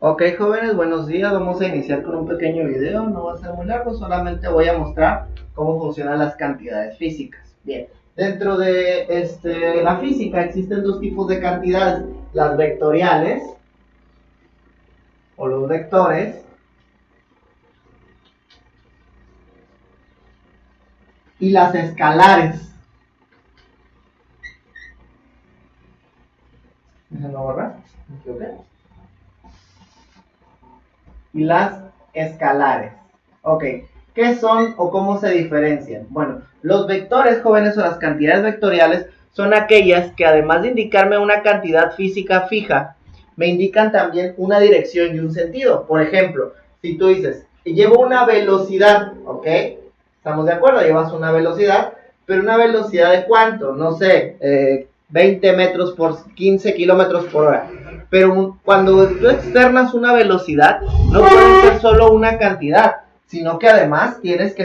Ok, jóvenes, buenos días. Vamos a iniciar con un pequeño video. No va a ser muy largo, solamente voy a mostrar cómo funcionan las cantidades físicas. Bien, dentro de la física existen dos tipos de cantidades: las vectoriales o los vectores y las escalares. Déjenme borrar. ¿Me equivoqué? Y las escalares. Ok, ¿qué son o cómo se diferencian? Bueno, los vectores, jóvenes, o las cantidades vectoriales son aquellas que, además de indicarme una cantidad física fija, me indican también una dirección y un sentido. Por ejemplo, si tú dices, llevo una velocidad, ¿ok? ¿Estamos de acuerdo? Llevas una velocidad, pero una velocidad de ¿cuánto? No sé, 20 metros por 15 kilómetros por hora. Pero cuando tú externas una velocidad, no puede ser solo una cantidad, sino que además tienes que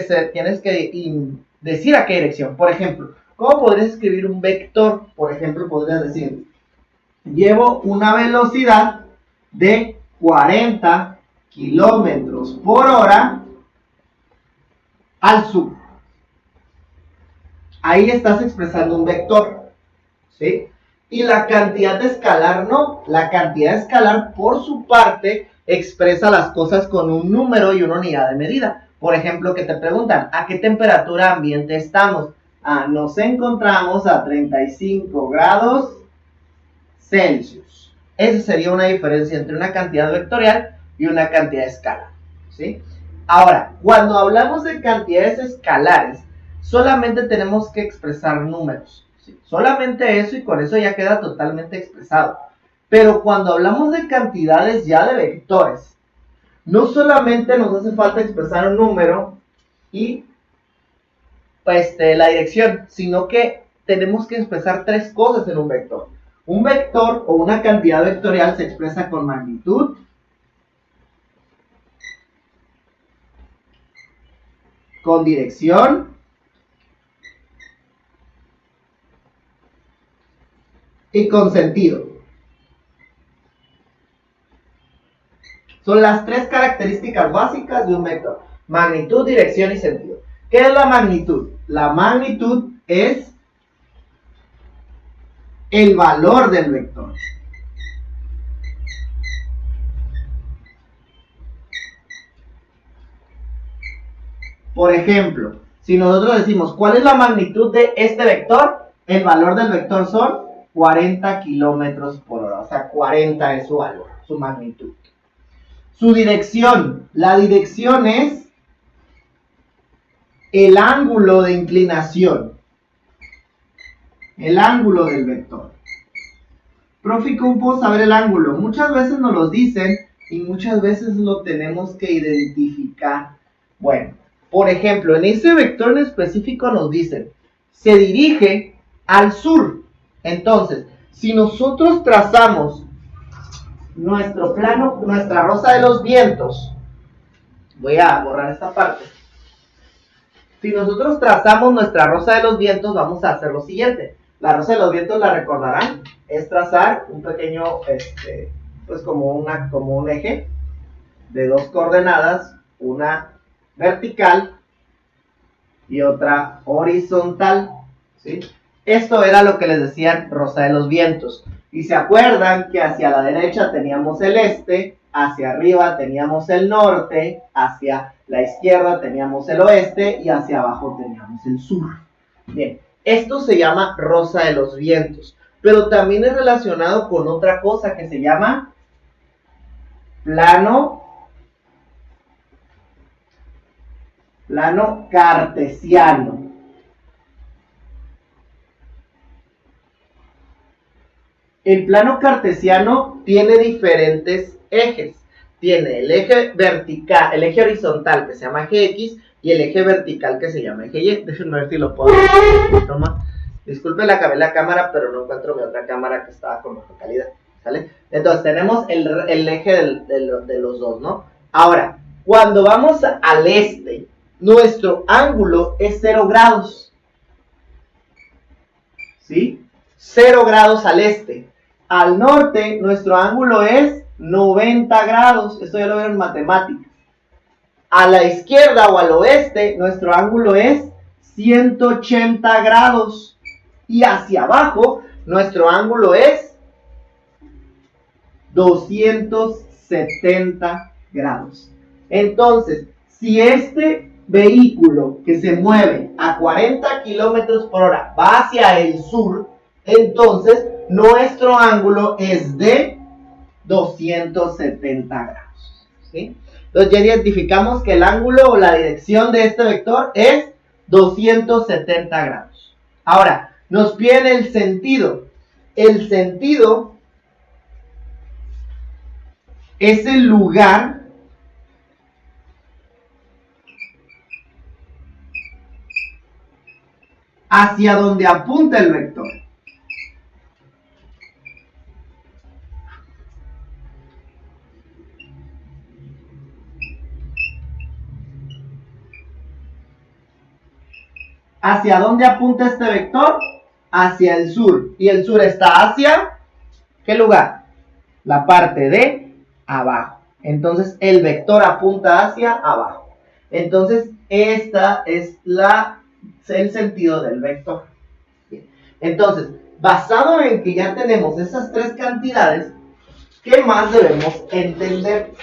decir a qué dirección. Por ejemplo, ¿cómo podrías escribir un vector? Por ejemplo, podrías decir, llevo una velocidad de 40 kilómetros por hora al sur. Ahí estás expresando un vector, ¿sí? Y la cantidad de escalar no. La cantidad de escalar, por su parte, expresa las cosas con un número y una unidad de medida. Por ejemplo, que te preguntan, ¿a qué temperatura ambiente estamos? Nos encontramos a 35 grados Celsius. Esa sería una diferencia entre una cantidad vectorial y una cantidad de escala, ¿sí? Ahora, cuando hablamos de cantidades escalares, solamente tenemos que expresar números, ¿sí? Solamente eso, y con eso ya queda totalmente expresado. Pero cuando hablamos de cantidades ya de vectores, no solamente nos hace falta expresar un número y la dirección, sino que tenemos que expresar tres cosas en un vector. Un vector o una cantidad vectorial se expresa con magnitud, con dirección y con sentido. Son las tres características básicas de un vector: magnitud, dirección y sentido. ¿Qué es la magnitud? La magnitud es el valor del vector. Por ejemplo, si nosotros decimos, ¿cuál es la magnitud de este vector? El valor del vector son 40 kilómetros por hora. O sea, 40 es su valor, su magnitud. Su dirección. La dirección es el ángulo de inclinación. El ángulo del vector. Profe, ¿cómo puedo saber el ángulo? Muchas veces nos lo dicen y muchas veces lo tenemos que identificar. Bueno, por ejemplo, en ese vector en específico nos dicen, se dirige al sur. Entonces, si nosotros trazamos nuestro plano, nuestra rosa de los vientos, voy a borrar esta parte. Si nosotros trazamos nuestra rosa de los vientos, vamos a hacer lo siguiente. La rosa de los vientos, la recordarán, es trazar un pequeño, pues como un eje de dos coordenadas, una vertical y otra horizontal, ¿sí? Esto era lo que les decían rosa de los vientos. Y se acuerdan que hacia la derecha teníamos el este, hacia arriba teníamos el norte, hacia la izquierda teníamos el oeste y hacia abajo teníamos el sur. Bien, esto se llama rosa de los vientos, pero también es relacionado con otra cosa que se llama plano cartesiano. El plano cartesiano tiene diferentes ejes. Tiene el eje vertical, el eje horizontal que se llama eje X y el eje vertical que se llama eje Y. Déjenme ver si lo puedo tomar. Disculpe, la acabé la cámara, pero no encuentro mi otra cámara que estaba con mejor calidad, ¿sale? Entonces tenemos el eje de los dos, ¿no? Ahora, cuando vamos al este, nuestro ángulo es 0 grados, ¿sí? 0 grados al este. Al norte, nuestro ángulo es 90 grados. Esto ya lo vieron en matemáticas. A la izquierda o al oeste, nuestro ángulo es 180 grados. Y hacia abajo, nuestro ángulo es 270 grados. Entonces, si este vehículo que se mueve a 40 kilómetros por hora va hacia el sur, entonces nuestro ángulo es de 270 grados. ¿Sí? Entonces ya identificamos que el ángulo o la dirección de este vector es 270 grados. Ahora, nos piden el sentido. El sentido es el lugar hacia donde apunta el vector. ¿Hacia dónde apunta este vector? Hacia el sur. Y el sur está hacia, ¿qué lugar? La parte de abajo. Entonces el vector apunta hacia abajo. Entonces esta es el sentido del vector. Entonces, basado en que ya tenemos esas tres cantidades, ¿qué más debemos entender?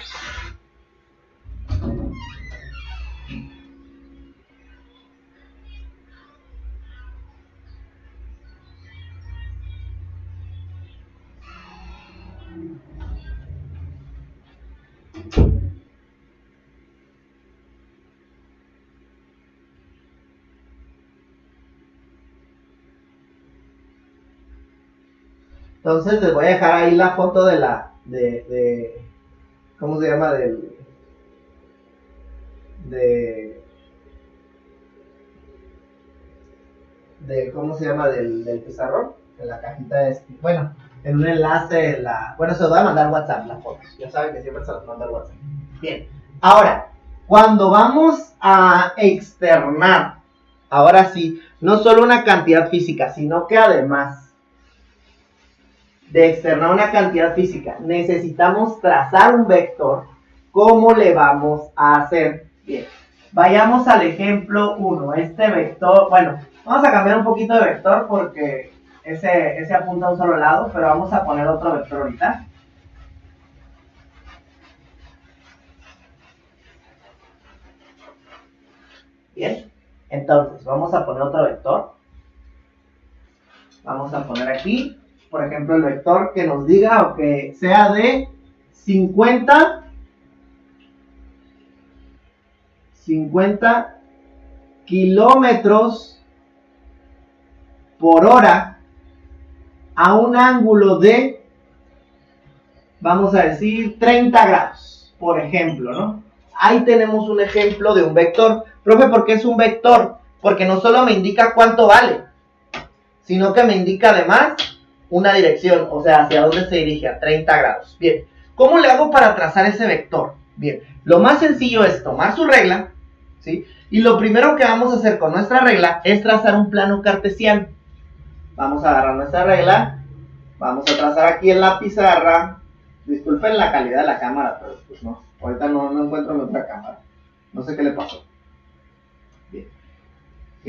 Entonces les voy a dejar ahí la foto de ¿cómo se llama? ¿Cómo se llama? Del pizarrón, en la cajita de, bueno, en un enlace, bueno, se los voy a mandar WhatsApp las fotos, ya saben que siempre se los mando al WhatsApp. Bien, ahora, cuando vamos a externar, ahora sí, no solo una cantidad física, sino que además de externar una cantidad física, necesitamos trazar un vector. ¿Cómo le vamos a hacer? Bien, vayamos al ejemplo 1. Este vector, bueno, vamos a cambiar un poquito de vector porque ese apunta a un solo lado, pero vamos a poner otro vector ahorita. Bien, entonces vamos a poner otro vector. Vamos a poner aquí, por ejemplo, el vector que nos diga o que sea de 50 kilómetros por hora a un ángulo de, vamos a decir, 30 grados, por ejemplo, ¿no? Ahí tenemos un ejemplo de un vector. Profe, ¿por qué es un vector? Porque no solo me indica cuánto vale, sino que me indica además una dirección, o sea, hacia dónde se dirige, a 30 grados. Bien, ¿cómo le hago para trazar ese vector? Bien, lo más sencillo es tomar su regla, ¿sí? Y lo primero que vamos a hacer con nuestra regla es trazar un plano cartesiano. Vamos a agarrar nuestra regla, vamos a trazar aquí en la pizarra. Disculpen la calidad de la cámara, pero pues no, ahorita no encuentro mi otra cámara. No sé qué le pasó. Bien, ¿ok?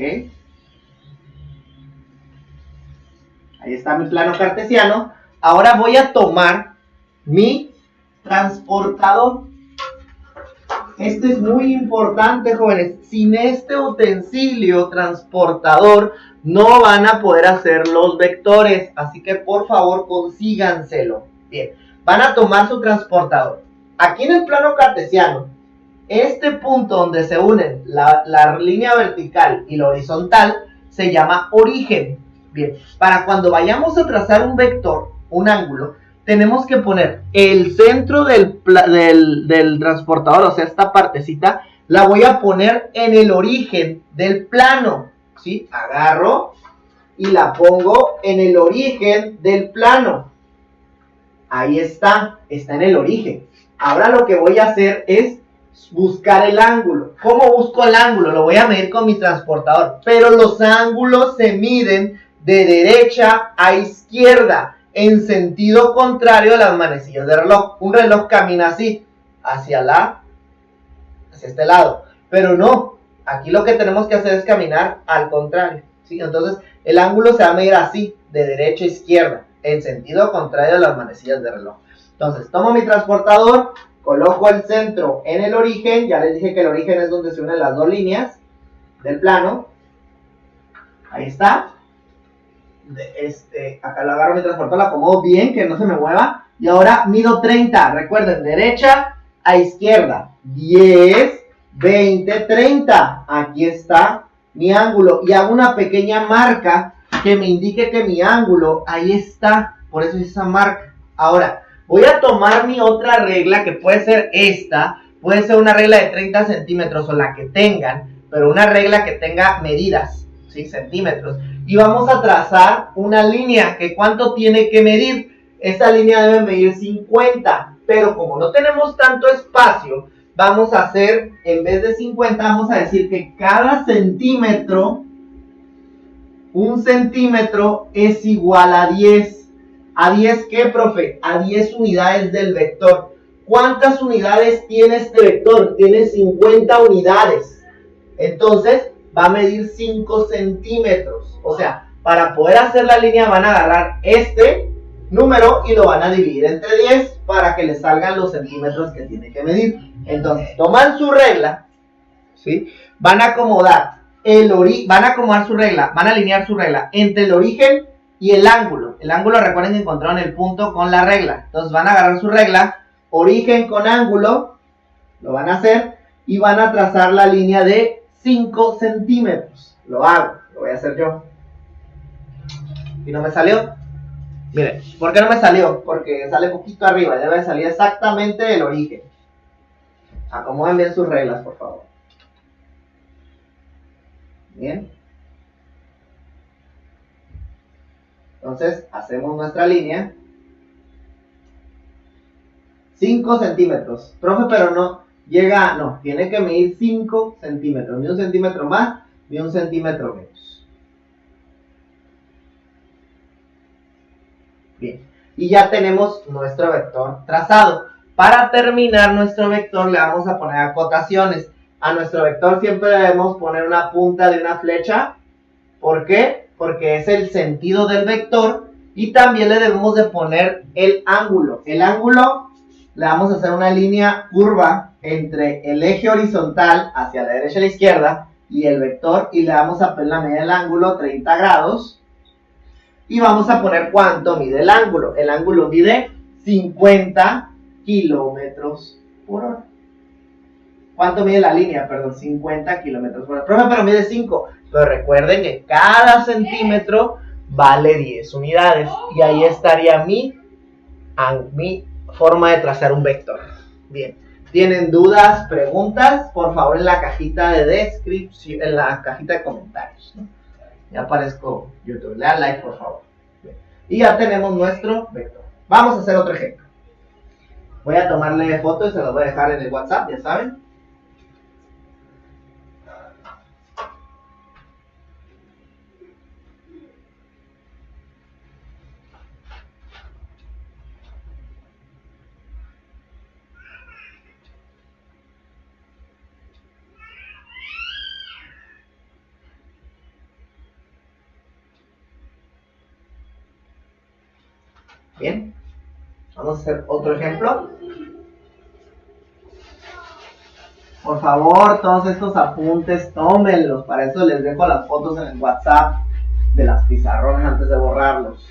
Ahí está mi plano cartesiano. Ahora voy a tomar mi transportador. Esto es muy importante, jóvenes. Sin este utensilio transportador no van a poder hacer los vectores. Así que por favor consíganselo. Bien, van a tomar su transportador. Aquí en el plano cartesiano, este punto donde se unen la línea vertical y la horizontal se llama origen. Bien, para cuando vayamos a trazar un vector, un ángulo, tenemos que poner el centro del transportador, o sea, esta partecita, la voy a poner en el origen del plano, ¿sí? Agarro y la pongo en el origen del plano. Ahí está en el origen. Ahora lo que voy a hacer es buscar el ángulo. ¿Cómo busco el ángulo? Lo voy a medir con mi transportador, pero los ángulos se miden de derecha a izquierda. en sentido contrario a las manecillas del reloj. Un reloj camina así, hacia este lado, pero no, aquí lo que tenemos que hacer es caminar al contrario, ¿sí? Entonces el ángulo se va a medir así, de derecha a izquierda, en sentido contrario a las manecillas del reloj. Entonces tomo mi transportador, coloco el centro en el origen, ya les dije que el origen es donde se unen las dos líneas del plano, ahí está. Acá lo agarro mi transportador, lo acomodo bien, que no se me mueva, y ahora mido 30, recuerden, derecha a izquierda, 10, 20, 30, aquí está mi ángulo, y hago una pequeña marca que me indique que mi ángulo, ahí está, por eso es esa marca. Ahora, voy a tomar mi otra regla, que puede ser esta, puede ser una regla de 30 centímetros, o la que tengan, pero una regla que tenga medidas, ¿sí? Centímetros, y vamos a trazar una línea, que ¿cuánto tiene que medir? Esa línea debe medir 50, pero como no tenemos tanto espacio, vamos a hacer, en vez de 50, vamos a decir que cada centímetro, un centímetro es igual a 10. ¿A 10 qué, profe? A 10 unidades del vector. ¿Cuántas unidades tiene este vector? Tiene 50 unidades. Entonces, va a medir 5 centímetros. O sea, para poder hacer la línea van a agarrar este número y lo van a dividir entre 10 para que les salgan los centímetros que tiene que medir. Entonces, toman su regla, ¿sí? Van a acomodar su regla, van a alinear su regla entre el origen y el ángulo. El ángulo, recuerden que encontraron el punto con la regla. Entonces, van a agarrar su regla, origen con ángulo, lo van a hacer y van a trazar la línea de 5 centímetros. Lo voy a hacer yo. ¿Y no me salió? Miren, ¿por qué no me salió? Porque sale poquito arriba, debe salir exactamente el origen. Acomoden bien sus reglas, por favor. Bien. Entonces, hacemos nuestra línea. 5 centímetros. Profe, pero no llega, no, tiene que medir 5 centímetros. Ni un centímetro más, ni un centímetro menos. Bien. Y ya tenemos nuestro vector trazado. Para terminar nuestro vector le vamos a poner acotaciones. A nuestro vector siempre debemos poner una punta de una flecha. ¿Por qué? Porque es el sentido del vector. Y también le debemos de poner el ángulo. El ángulo le vamos a hacer una línea curva entre el eje horizontal hacia la derecha y la izquierda y el vector. Y le vamos a poner la medida del ángulo, 30 grados. Y vamos a poner cuánto mide el ángulo. El ángulo mide 50 kilómetros por hora. ¿Cuánto mide la línea? Perdón, 50 kilómetros por hora. Profe, pero mide 5. Pero recuerden que cada centímetro vale 10 unidades. Y ahí estaría mi forma de trazar un vector. Bien. ¿Tienen dudas, preguntas? Por favor, en la cajita de descripción, en la cajita de comentarios, ¿no? Ya aparezco YouTube. Le dan like, por favor. Bien. Y ya tenemos nuestro vector. Vamos a hacer otro ejemplo. Voy a tomarle fotos y se los voy a dejar en el WhatsApp, ya saben. Bien. Vamos a hacer otro ejemplo. Por favor, todos estos apuntes, tómenlos. Para eso les dejo las fotos en el WhatsApp de las pizarrones antes de borrarlos.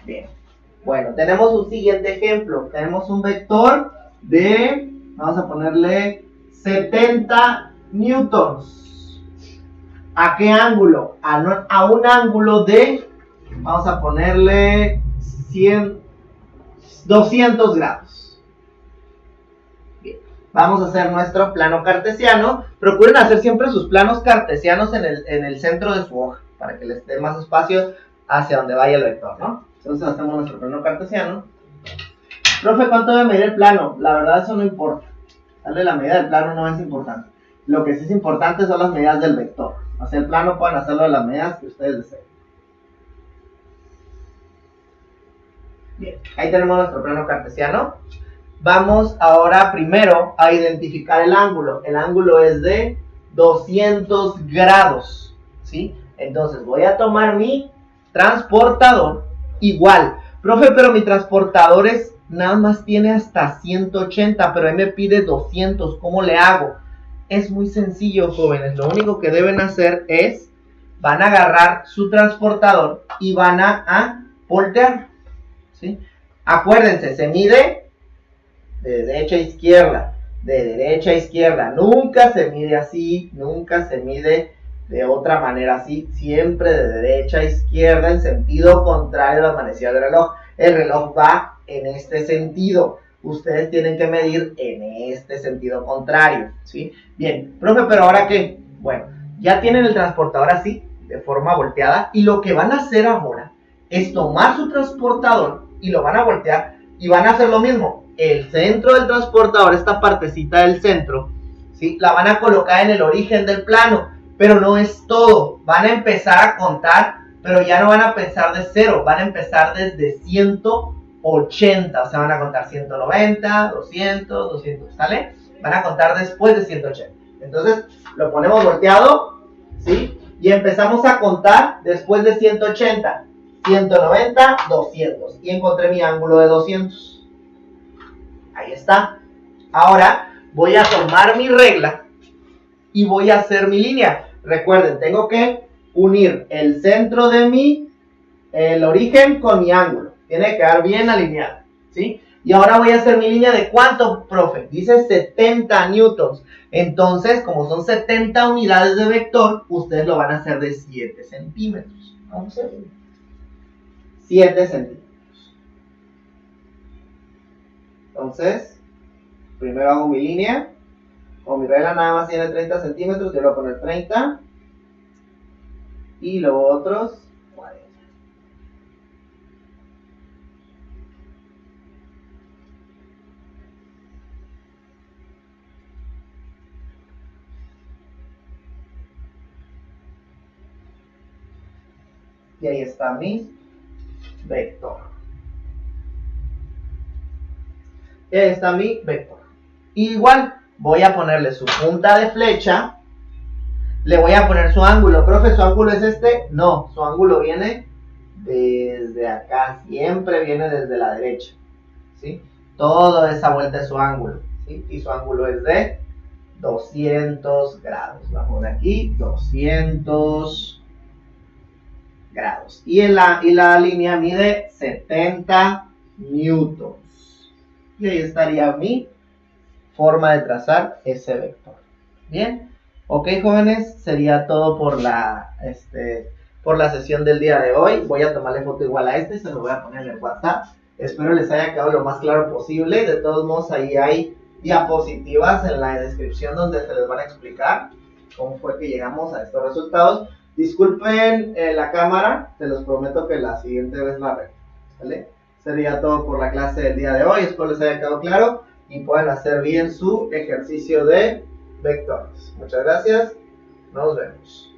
Bien. Bueno, tenemos un siguiente ejemplo. Tenemos un vector de, vamos a ponerle 70 newtons. ¿A qué ángulo? A un ángulo de, vamos a ponerle 200 grados. Bien. Vamos a hacer nuestro plano cartesiano. Procuren hacer siempre sus planos cartesianos en el centro de su hoja, para que les dé más espacio hacia donde vaya el vector, ¿no? Entonces hacemos nuestro plano cartesiano. Profe, ¿cuánto debe medir el plano? La verdad eso no importa. Darle la medida del plano no es importante. Lo que sí es importante son las medidas del vector. Hacer el plano pueden hacerlo de las medidas que ustedes deseen. Bien, ahí tenemos nuestro plano cartesiano. Vamos ahora primero a identificar el ángulo. El ángulo es de 200 grados, ¿sí? Entonces voy a tomar mi transportador, igual. Profe, pero mi transportador nada más tiene hasta 180, pero ahí me pide 200, ¿cómo le hago? Es muy sencillo, jóvenes. Lo único que deben hacer es, van a agarrar su transportador y van a voltear, ¿sí? Acuérdense, se mide de derecha a izquierda, de derecha a izquierda. Nunca se mide así, nunca se mide de otra manera así, siempre de derecha a izquierda en sentido contrario a la manecilla del reloj. El reloj va en este sentido, ustedes tienen que medir en este sentido contrario, ¿sí? Bien, profe, pero ¿ahora qué? Bueno, ya tienen el transportador así, de forma volteada, y lo que van a hacer ahora es tomar su transportador y lo van a voltear y van a hacer lo mismo. El centro del transportador, esta partecita del centro, ¿sí? La van a colocar en el origen del plano, pero no es todo. Van a empezar a contar, pero ya no van a empezar de 0, van a empezar desde 180, o sea, van a contar 190, 200, 200, ¿sale? Van a contar después de 180. Entonces, lo ponemos volteado, ¿sí? Y empezamos a contar después de 180, 190, 200. Y encontré mi ángulo de 200. Ahí está. Ahora voy a tomar mi regla y voy a hacer mi línea. Recuerden, tengo que unir el centro de el origen con mi ángulo. Tiene que quedar bien alineado, ¿sí? Y ahora voy a hacer mi línea de ¿cuánto, profe? Dice 70 newtons. Entonces, como son 70 unidades de vector, ustedes lo van a hacer de 7 centímetros. Vamos a ver. 7 centímetros. Entonces, primero hago mi línea. Como mi regla nada más tiene 30 centímetros, yo le voy a poner 30. Y luego otros 40. Y ahí está mi vector. Y ahí está mi vector. Igual voy a ponerle su punta de flecha. Le voy a poner su ángulo. Profe, ¿su ángulo es este? No, su ángulo viene desde acá. Siempre viene desde la derecha, ¿sí? Toda esa vuelta es su ángulo, ¿sí? Y su ángulo es de 200 grados. Vamos de aquí, 200 grados. Y la línea mide 70 newtons. Y ahí estaría mi forma de trazar ese vector. Bien, ok, jóvenes, sería todo por la sesión del día de hoy. Voy a tomarle foto igual a y se lo voy a poner en el WhatsApp. Espero les haya quedado lo más claro posible. De todos modos, ahí hay diapositivas en la descripción donde se les van a explicar cómo fue que llegamos a estos resultados. Disculpen la cámara, se los prometo que la siguiente vez la arreglo, ¿vale? Sería todo por la clase del día de hoy. Espero les haya quedado claro y puedan hacer bien su ejercicio de vectores. Muchas gracias. Nos vemos.